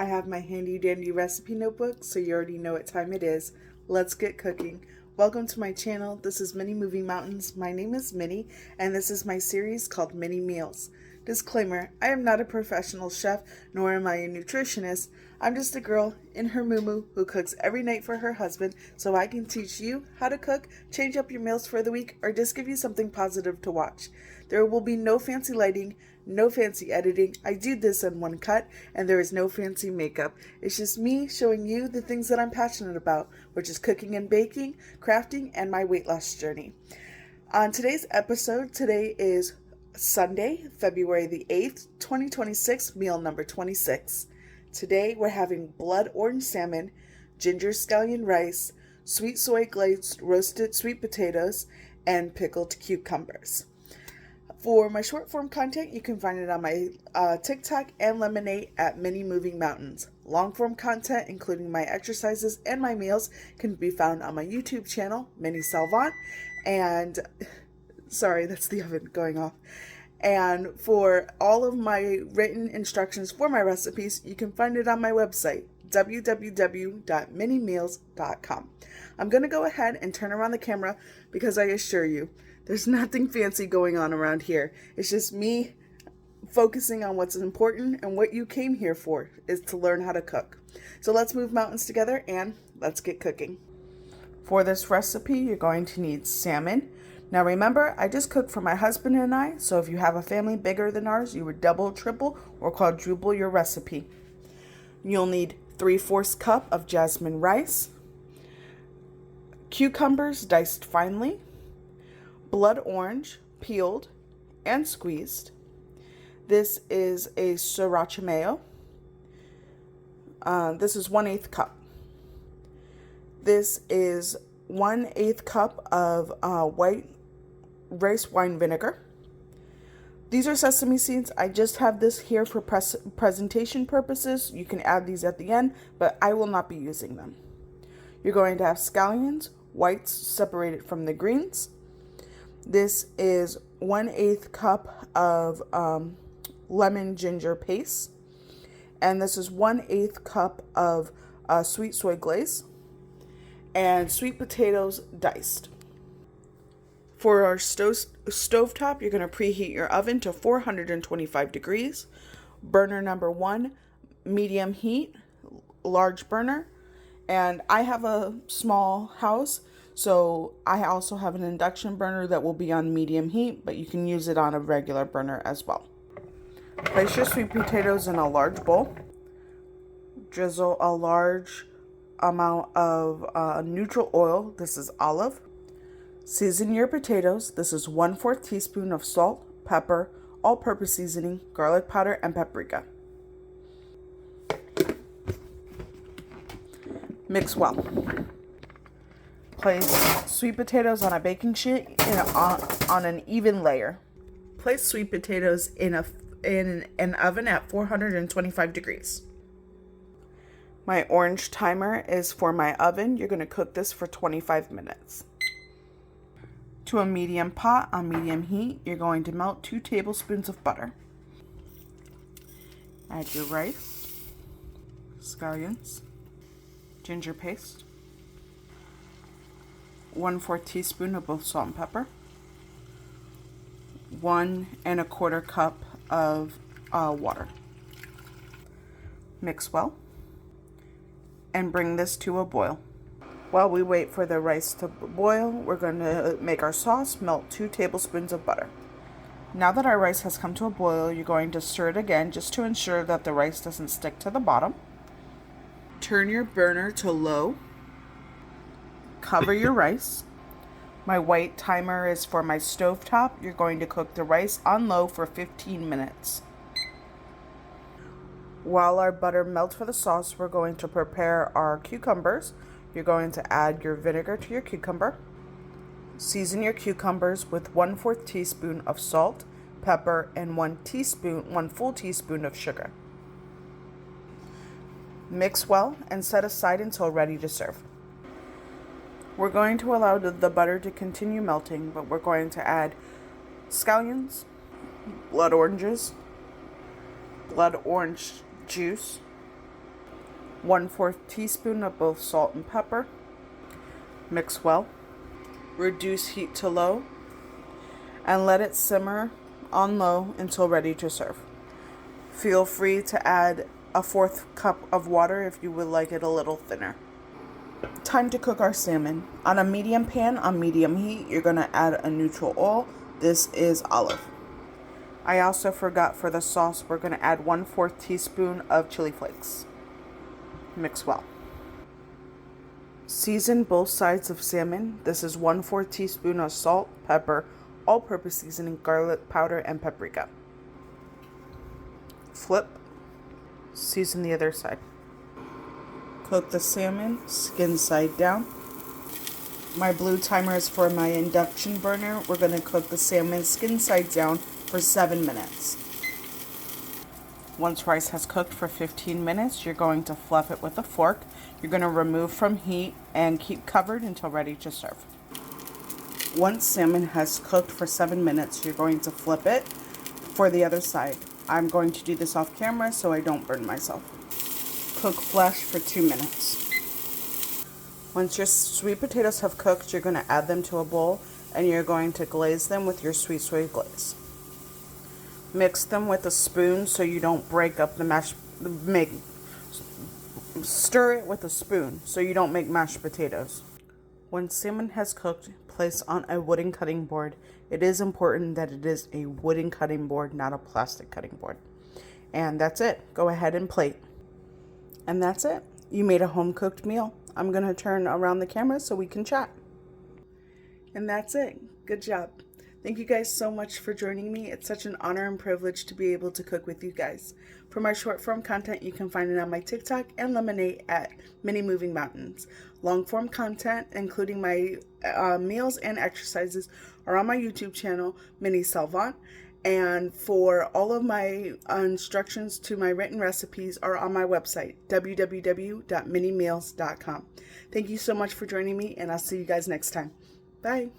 I have my handy dandy recipe notebook, so you already know what time it is. Let's get cooking. Welcome to my channel. This is Minnie Moving Mountains. My name is Minnie, and this is my series called Mini Meals. Disclaimer, I am not a professional chef, nor am I a nutritionist. I'm just a girl in her muumuu who cooks every night for her husband so I can teach you how to cook, change up your meals for the week, or just give you something positive to watch. There will be no fancy lighting, no fancy editing. I do this in one cut, and there is no fancy makeup. It's just me showing you the things that I'm passionate about, which is cooking and baking, crafting, and my weight loss journey. On today's episode, today is Sunday, February the 8th, 2026, meal number 26. Today we're having blood orange salmon, ginger scallion rice, sweet soy glazed roasted sweet potatoes, and pickled cucumbers. For my short form content, you can find it on my TikTok and Lemonade at Minnie Moving Mountains. Long form content, including my exercises and my meals, can be found on my YouTube channel, Minnie Salvant, and sorry, that's the oven going off. And for all of my written instructions for my recipes, you can find it on my website, www.minniemeals.com. I'm going to go ahead and turn around the camera because I assure you, there's nothing fancy going on around here. It's just me focusing on what's important, and what you came here for is to learn how to cook. So let's move mountains together and let's get cooking. For this recipe, you're going to need salmon. Now remember, I just cooked for my husband and I, so if you have a family bigger than ours, you would double, triple, or quadruple your recipe. You'll need 3/4 cup of jasmine rice, cucumbers diced finely, blood orange peeled and squeezed. This is a sriracha mayo. This is 1/8 cup. This is 1/8 cup of white rice wine vinegar. These are sesame seeds. I just have this here for presentation purposes. You can add these at the end, but I will not be using them. You're going to have scallions, whites separated from the greens. This is 1/8 cup of lemon ginger paste. And this is 1/8 cup of sweet soy glaze. And sweet potatoes diced. For our stovetop, you're going to preheat your oven to 425 degrees. Burner number 1, medium heat, large burner. And I have a small house, so I also have an induction burner that will be on medium heat, but you can use it on a regular burner as well. Place your sweet potatoes in a large bowl. Drizzle a large amount of neutral oil. This is olive. Season your potatoes. This is 1/4 teaspoon of salt, pepper, all-purpose seasoning, garlic powder, and paprika. Mix well. Place sweet potatoes on a baking sheet on an even layer. Place sweet potatoes in an oven at 425 degrees. My orange timer is for my oven. You're going to cook this for 25 minutes. To a medium pot on medium heat, you're going to melt 2 tablespoons of butter. Add your rice, scallions, ginger paste, 1/4 teaspoon of both salt and pepper, 1 1/4 cup of water. Mix well and bring this to a boil. While we wait for the rice to boil, we're going to make our sauce. Melt 2 tablespoons of butter. Now that our rice has come to a boil, you're going to stir it again just to ensure that the rice doesn't stick to the bottom. Turn your burner to low. Cover your rice. My white timer is for my stovetop. You're going to cook the rice on low for 15 minutes. While our butter melts for the sauce, we're going to prepare our cucumbers. You're going to add your vinegar to your cucumber. Season your cucumbers with 1/4 teaspoon of salt, pepper, and 1 full teaspoon of sugar. Mix well and set aside until ready to serve. We're going to allow the butter to continue melting, but we're going to add scallions, blood oranges, blood orange juice, 1/4 teaspoon of both salt and pepper. Mix well. Reduce heat to low and let it simmer on low until ready to serve. Feel free to add a 1/4 cup of water if you would like it a little thinner. Time to cook our salmon. On a medium pan on medium heat, you're going to add a neutral oil. This is olive. I also forgot for the sauce, we're going to add 1/4 teaspoon of chili flakes. Mix well. Season both sides of salmon. This is 1/4 teaspoon of salt, pepper, all-purpose seasoning, garlic powder, and paprika. Flip. Season the other side. Cook the salmon, skin side down. My blue timer is for my induction burner. We're going to cook the salmon skin side down for 7 minutes. Once rice has cooked for 15 minutes, you're going to fluff it with a fork. You're going to remove from heat and keep covered until ready to serve. Once salmon has cooked for 7 minutes, you're going to flip it for the other side. I'm going to do this off camera so I don't burn myself. Cook flesh for 2 minutes. Once your sweet potatoes have cooked, you're going to add them to a bowl and you're going to glaze them with your sweet soy glaze. Mix them with a spoon so you don't break up the stir it with a spoon so you don't make mashed potatoes. When salmon has cooked, place on a wooden cutting board. It is important that it is a wooden cutting board, not a plastic cutting board. And that's it. Go ahead and plate. And that's it. You made a home-cooked meal. I'm going to turn around the camera so we can chat. And that's it. Good job. Thank you guys so much for joining me. It's such an honor and privilege to be able to cook with you guys. For my short form content, you can find it on my TikTok and Lemonade at Minnie Moving Mountains. Long form content, including my meals and exercises, are on my YouTube channel, Minnie Salvant. And for all of my instructions to my written recipes are on my website, www.minniemeals.com. Thank you so much for joining me, and I'll see you guys next time. Bye.